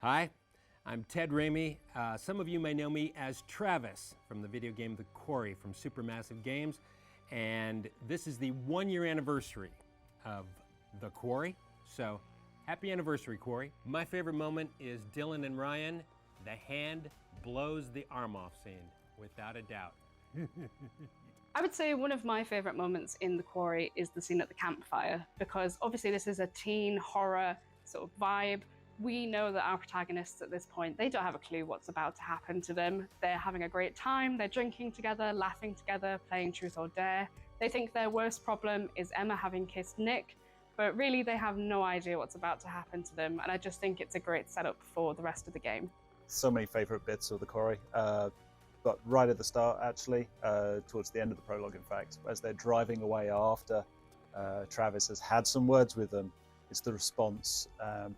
Hi, I'm Ted Raimi. Some of you may know me as Travis from the video game The Quarry from Supermassive Games, and this is the 1-year anniversary of The Quarry, so happy anniversary, Quarry. My favorite moment is Dylan and Ryan, the hand blows the arm off scene, without a doubt. I would say one of my favorite moments in The Quarry is the scene at the campfire, because obviously this is a teen horror sort of vibe. We know that our protagonists at this point, they don't have a clue what's about to happen to them. They're having a great time, they're drinking together, laughing together, playing Truth or Dare. They think their worst problem is Emma having kissed Nick, but really they have no idea what's about to happen to them, and I just think it's a great setup for the rest of the game. So many favourite bits of The Quarry, but right at the start actually, towards the end of the prologue in fact, as they're driving away after Travis has had some words with them. It's the response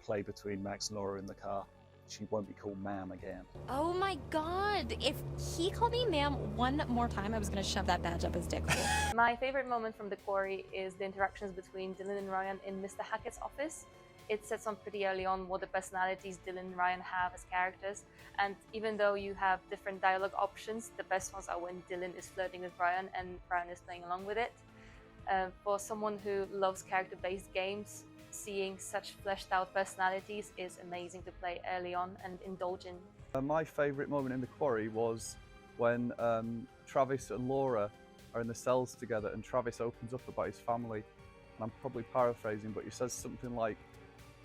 play between Max and Laura in the car. She won't be called ma'am again. Oh my god, if he called me ma'am one more time, I was gonna shove that badge up his dick hole. My favorite moment from The Quarry is the interactions between Dylan and Ryan in Mr. Hackett's office. It sets on pretty early on what the personalities Dylan and Ryan have as characters, and even though you have different dialogue options, the best ones are when Dylan is flirting with Ryan and Ryan is playing along with it. For someone who loves character-based games, seeing such fleshed out personalities is amazing to play early on and indulge in. My favourite moment in The Quarry was when Travis and Laura are in the cells together and Travis opens up about his family. And I'm probably paraphrasing, but he says something like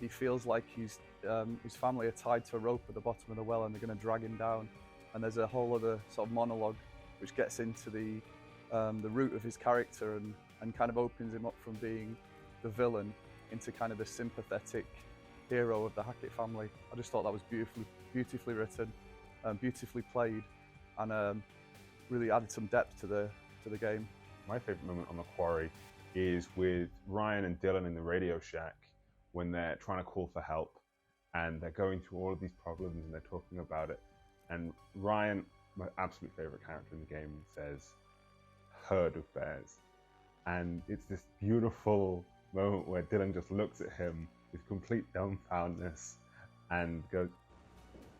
he feels like his family are tied to a rope at the bottom of the well and they're going to drag him down. And there's a whole other sort of monologue which gets into the root of his character and kind of opens him up from being the villain into kind of the sympathetic hero of the Hackett family. I just thought that was beautifully written, beautifully played, and really added some depth to the game. My favourite moment on The Quarry is with Ryan and Dylan in the Radio Shack when they're trying to call for help and they're going through all of these problems and they're talking about it. And Ryan, my absolute favourite character in the game, says, "herd of bears." And it's this beautiful moment where Dylan just looks at him with complete dumbfoundness and goes,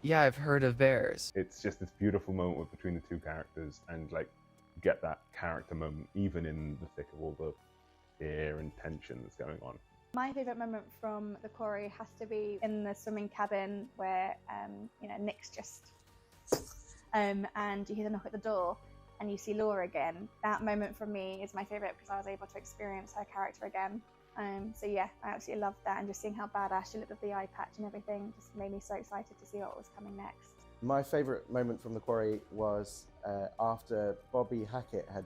"Yeah, I've heard of bears." It's just this beautiful moment between the two characters, and like you get that character moment even in the thick of all the fear and tension that's going on. My favourite moment from The Quarry has to be in the swimming cabin where Nick's just and you hear the knock at the door and you see Laura again. That moment for me is my favourite because I was able to experience her character again. So yeah, I absolutely loved that, and just seeing how badass she looked with the eye patch and everything just made me so excited to see what was coming next. My favourite moment from The Quarry was after Bobby Hackett had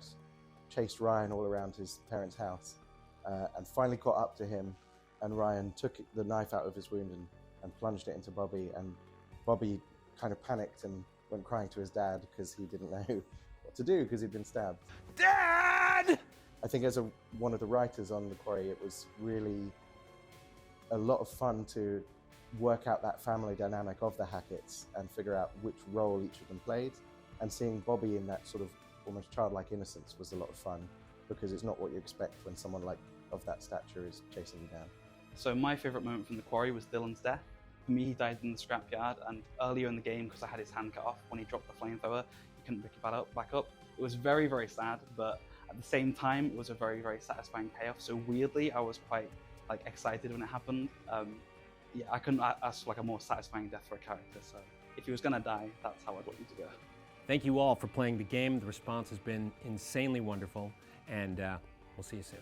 chased Ryan all around his parents' house and finally caught up to him, and Ryan took the knife out of his wound and plunged it into Bobby, and Bobby kind of panicked and went crying to his dad because he didn't know what to do because he'd been stabbed. Dad! I think as one of the writers on The Quarry, it was really a lot of fun to work out that family dynamic of the Hacketts and figure out which role each of them played. And seeing Bobby in that sort of almost childlike innocence was a lot of fun, because it's not what you expect when someone of that stature is chasing you down. So my favourite moment from The Quarry was Dylan's death. For me, he died in the scrapyard, and earlier in the game, because I had his hand cut off when he dropped the flamethrower, he couldn't pick it back up. It was very, very sad, but at the same time, it was a very, very satisfying payoff. So weirdly, I was quite excited when it happened. Yeah, I couldn't ask for a more satisfying death for a character. So if he was gonna die, that's how I'd want him to go. Thank you all for playing the game. The response has been insanely wonderful, and we'll see you soon.